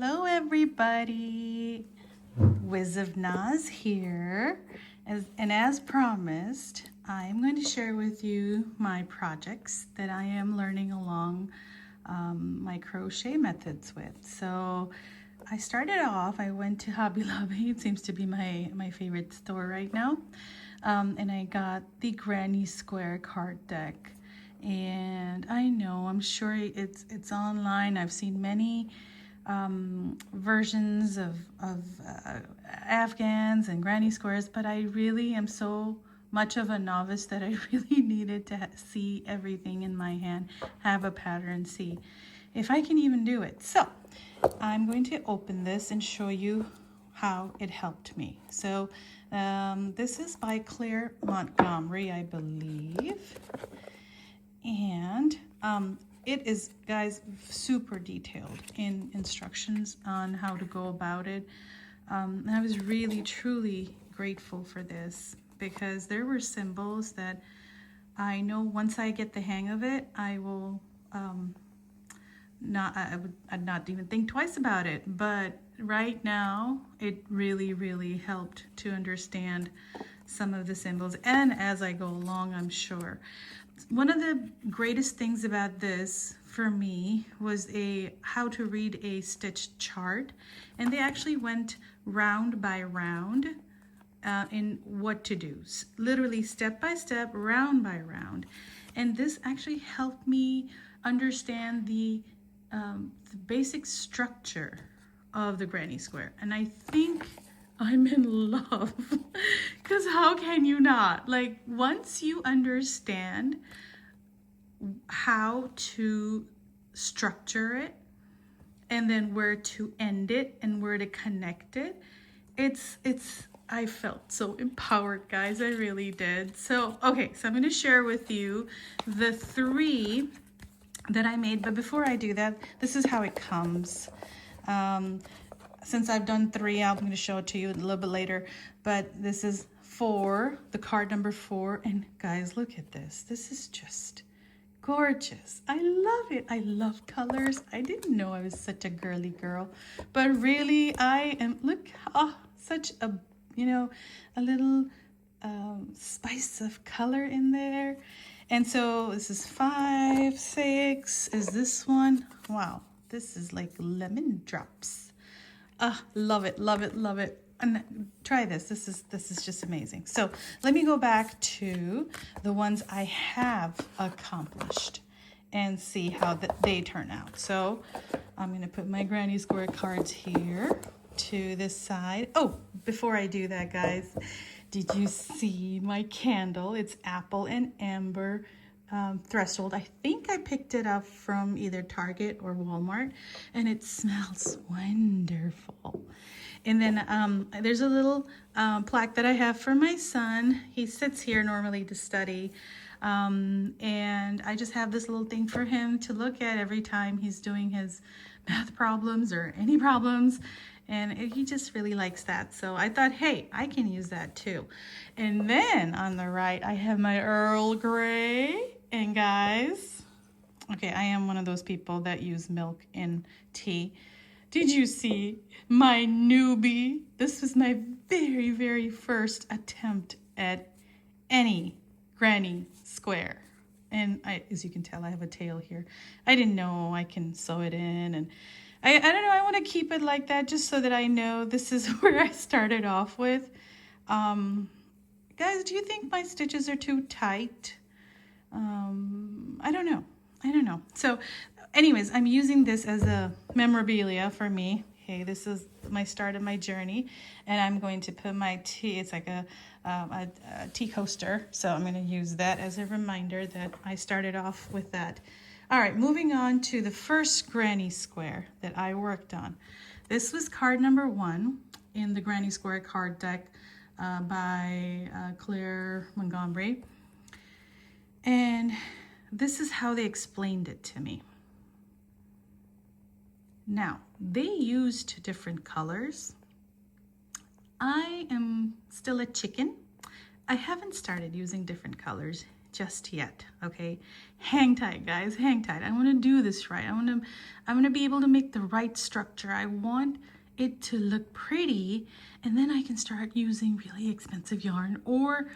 Hello everybody, Wiz of Naz here, and as promised, I'm going to share with you my projects that I am learning along my crochet methods with. So I started off, I went to Hobby Lobby, it seems to be my favorite store right now, and I got the Granny Square card deck. And I know, I'm sure it's online. I've seen many versions of Afghans and granny squares, but I really am so much of a novice that I really needed to see everything in my hand, have a pattern, see if I can even do it. So I'm going to open this and show you how it helped me. So this is by Claire Montgomery, I believe. And it is, guys, super detailed in instructions on how to go about it. And I was really, truly grateful for this because there were symbols that I know once I get the hang of it, I will I'd not even think twice about it. But right now, it really, really helped to understand some of the symbols. And as I go along, I'm sure. One of the greatest things about this for me was how to read a stitch chart, and they actually went round by round in what to do, literally step by step, round by round. And this actually helped me understand the basic structure of the granny square, and I think I'm in love because how can you not? Like, once you understand how to structure it and then where to end it and where to connect it, I felt so empowered, guys. I really did. So, okay, so I'm going to share with you the 3 that I made, but before I do that, this is how it comes. Since I've done 3, I'm going to show it to you a little bit later, but this is 4, the card number 4, and guys, look at this. This is just gorgeous. I love it. I love colors. I didn't know I was such a girly girl, but really I am. Look, such a, a little spice of color in there. And so this is 5, 6, is this one? Wow, this is like lemon drops. Love it, love it, love it. And try this. This is just amazing. So let me go back to the ones I have accomplished and see how they turn out. So I'm going to put my granny square cards here to this side. Oh, before I do that, guys, did you see my candle? It's apple and amber threshold. I think I picked it up from either Target or Walmart, and it smells wonderful. And then there's a little plaque that I have for my son. He sits here normally to study, and I just have this little thing for him to look at every time he's doing his math problems or any problems, and he just really likes that. So I thought, hey, I can use that too. And then on the right, I have my Earl Grey. And guys, okay, I am one of those people that use milk in tea. Did you see my newbie? This was my very, very first attempt at any granny square. And as you can tell, I have a tail here. I didn't know I can sew it in. And I don't know, I want to keep it like that just so that I know this is where I started off with. Guys, do you think my stitches are too tight? I don't know. So anyways, I'm using this as a memorabilia for me. Okay, this is my start of my journey, and I'm going to put my tea. It's like a tea coaster, so I'm going to use that as a reminder that I started off with that. All right, moving on to the first granny square that I worked on. This was card number 1 in the Granny Square card deck by Claire Montgomery. And this is how they explained it to me. Now, they used different colors. I am still a chicken. I haven't started using different colors just yet, okay? Hang tight, guys, hang tight. I want to do this right. I'm going to be able to make the right structure. I want it to look pretty, and then I can start using really expensive yarn or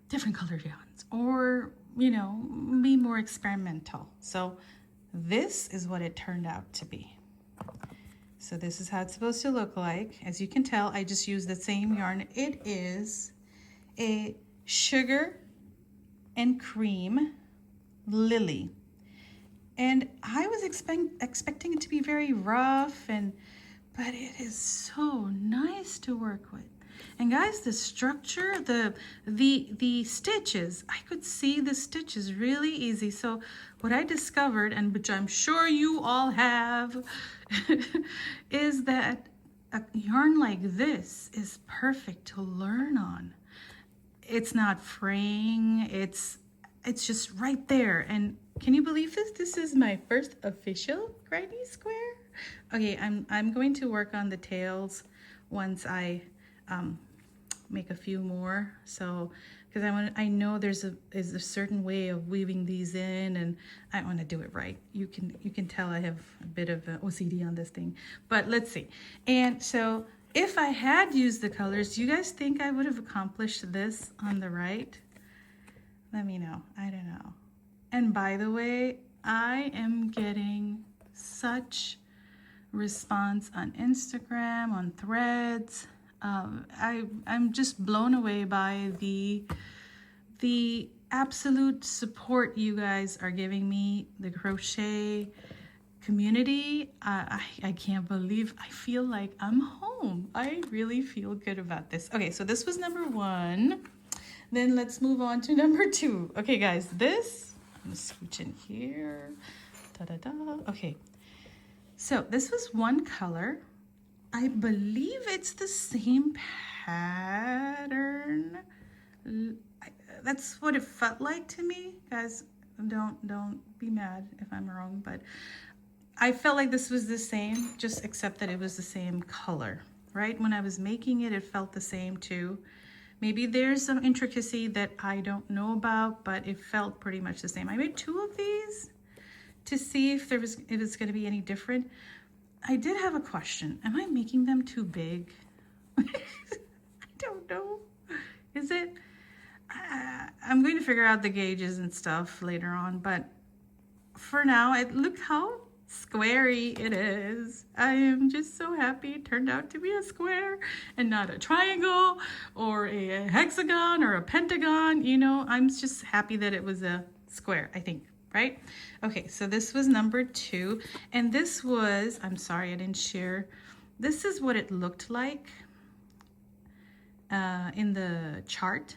different colored yarns, or, you know, be more experimental. So this is what it turned out to be. So this is how it's supposed to look like. As you can tell, I just used the same yarn. It is a sugar and cream lily. And I was expecting it to be very rough, but it is so nice to work with. And guys, the structure, the stitches, I could see the stitches really easy. So what I discovered, and which I'm sure you all have, is that a yarn like this is perfect to learn on. It's not fraying, it's just right there. And can you believe this? This is my first official granny square. Okay, I'm going to work on the tails once I make a few more. So because I know there's a certain way of weaving these in, and I want to do it right. You can tell I have a bit of OCD on this thing, but let's see. And so if I had used the colors, do you guys think I would have accomplished this on the right? Let me know. I don't know. And by the way, I am getting such response on Instagram, on Threads. I'm just blown away by the absolute support you guys are giving me, the crochet community. I can't believe, I feel like I'm home. I really feel good about this. Okay, so this was number 1. Then let's move on to number 2. Okay, guys, this, I'm gonna scooch in here. Okay, so this was one color. I believe it's the same pattern. That's what it felt like to me. Guys, don't be mad if I'm wrong, but I felt like this was the same, just except that it was the same color, right? When I was making it, it felt the same too. Maybe there's some intricacy that I don't know about, but it felt pretty much the same. I made 2 of these to see if it's going to be any different. I did have a question. Am I making them too big? I don't know. Is it? I'm going to figure out the gauges and stuff later on, but for now, look how squarey it is. I am just so happy it turned out to be a square and not a triangle or a hexagon or a pentagon. You know, I'm just happy that it was a square, I think. Right? Okay, so this was number 2, and this was, I'm sorry I didn't share, this is what it looked like in the chart,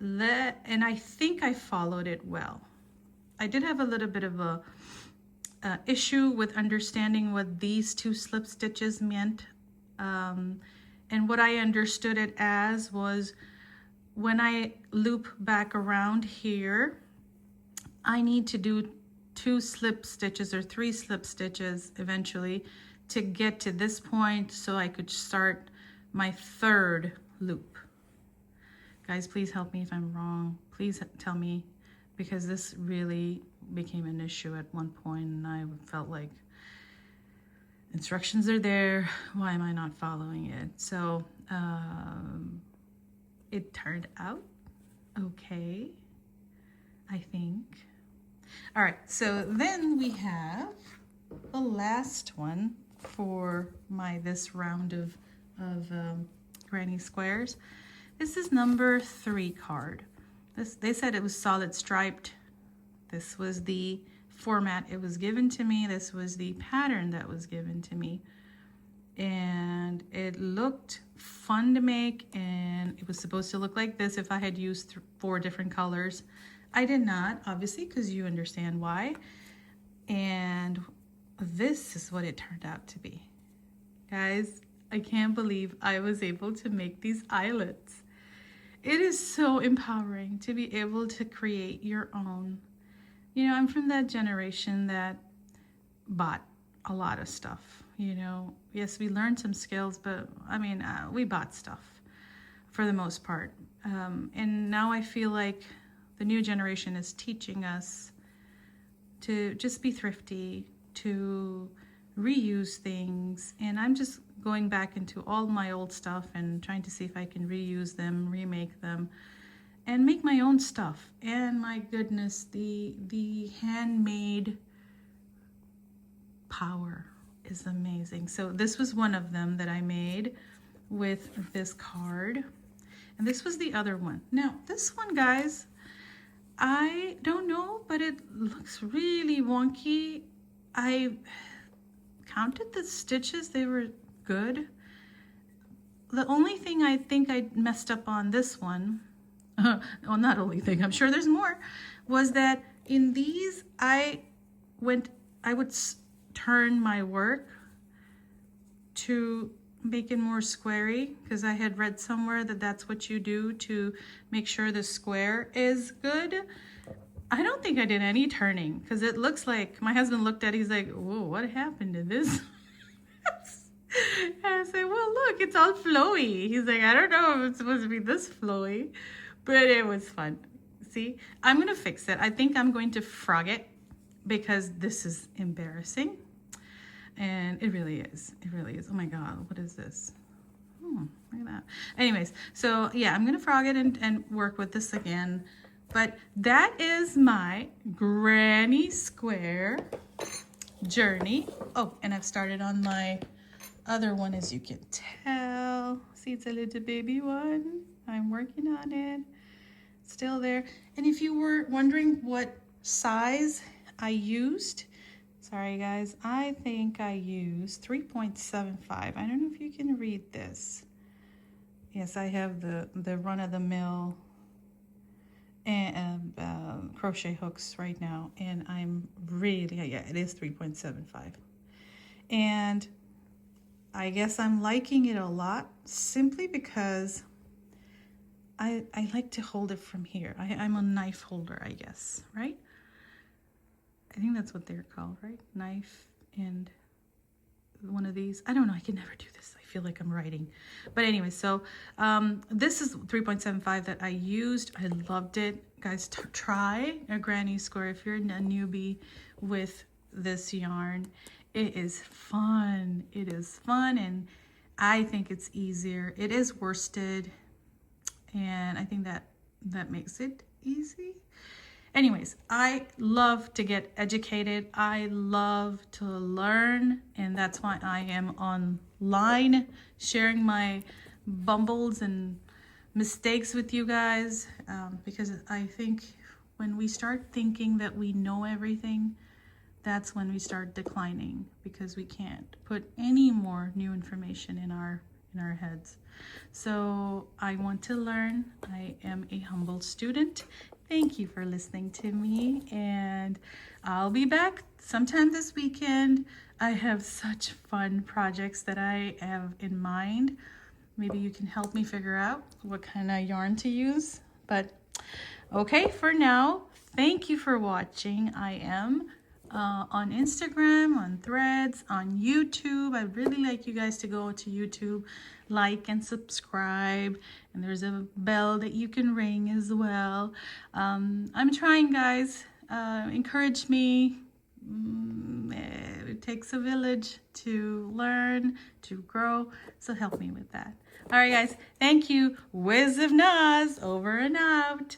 and I think I followed it well. I did have a little bit of a issue with understanding what these 2 slip stitches meant, and what I understood it as was when I loop back around here, I need to do 2 slip stitches or 3 slip stitches eventually to get to this point so I could start my 3rd loop. Guys, please help me if I'm wrong. Please tell me, because this really became an issue at one point and I felt like instructions are there. Why am I not following it? So it turned out okay, I think. All right, so then we have the last one for this round of granny squares. This is number 3 card. They said it was solid striped. This was the format it was given to me. This was the pattern that was given to me. And it looked fun to make, and it was supposed to look like this if I had used 4 different colors. I did not, obviously, because you understand why. And this is what it turned out to be. Guys, I can't believe I was able to make these eyelets. It is so empowering to be able to create your own. You know, I'm from that generation that bought a lot of stuff. You know, yes, we learned some skills, but I mean, we bought stuff for the most part. And now I feel like the new generation is teaching us to just be thrifty, to reuse things. And I'm just going back into all my old stuff and trying to see if I can reuse them, remake them, and make my own stuff. And my goodness, the handmade power is amazing. So this was one of them that I made with this card. And this was the other one. Now, this one, guys, I don't know, but it looks really wonky. I counted the stitches. They were good. The only thing I think I messed up on this one, well, not only thing, I'm sure there's more, was that in these, I would turn my work to make it more squarey, because I had read somewhere that that's what you do to make sure the square is good. I don't think I did any turning, because it looks like, my husband looked at it, he's like, whoa, what happened to this? And I said, well, look, it's all flowy. He's like, I don't know if it's supposed to be this flowy, but it was fun. See, I'm going to fix it. I think I'm going to frog it, because this is embarrassing. And it really is. It really is. Oh my God, what is this? Oh, look at that. Anyways, so yeah, I'm going to frog it and work with this again. But that is my granny square journey. Oh, and I've started on my other one, as you can tell. See, it's a little baby one. I'm working on it. Still there. And if you were wondering what size I used, sorry guys, I think I used 3.75. I don't know if you can read this. Yes, I have the run-of-the-mill and crochet hooks right now, and I'm really, yeah, it is 3.75. And I guess I'm liking it a lot, simply because I like to hold it from here. I'm a knife holder, I guess, right? I think that's what they're called, right? Knife and one of these. I don't know. I can never do this. I feel like I'm writing. But anyway, so this is 3.75 that I used. I loved it. Guys, try a granny square if you're a newbie with this yarn. It is fun. It is fun, and I think it's easier. It is worsted, and I think that makes it easy. Anyways, I love to get educated. I love to learn, and that's why I am online sharing my bumbles and mistakes with you guys, because I think when we start thinking that we know everything, that's when we start declining, because we can't put any more new information in our heads. So I want to learn. I am a humble student. Thank you for listening to me, and I'll be back sometime this weekend. I have such fun projects that I have in mind. Maybe you can help me figure out what kind of yarn to use. But okay, for now, thank you for watching. I am on Instagram, on Threads, on YouTube. I'd really like you guys to go to YouTube, like and subscribe, and there's a bell that you can ring as well. I'm trying, guys. Encourage me. It takes a village to learn, to grow, so help me with that. All right, guys, thank you. Wiz of Naz, over and out.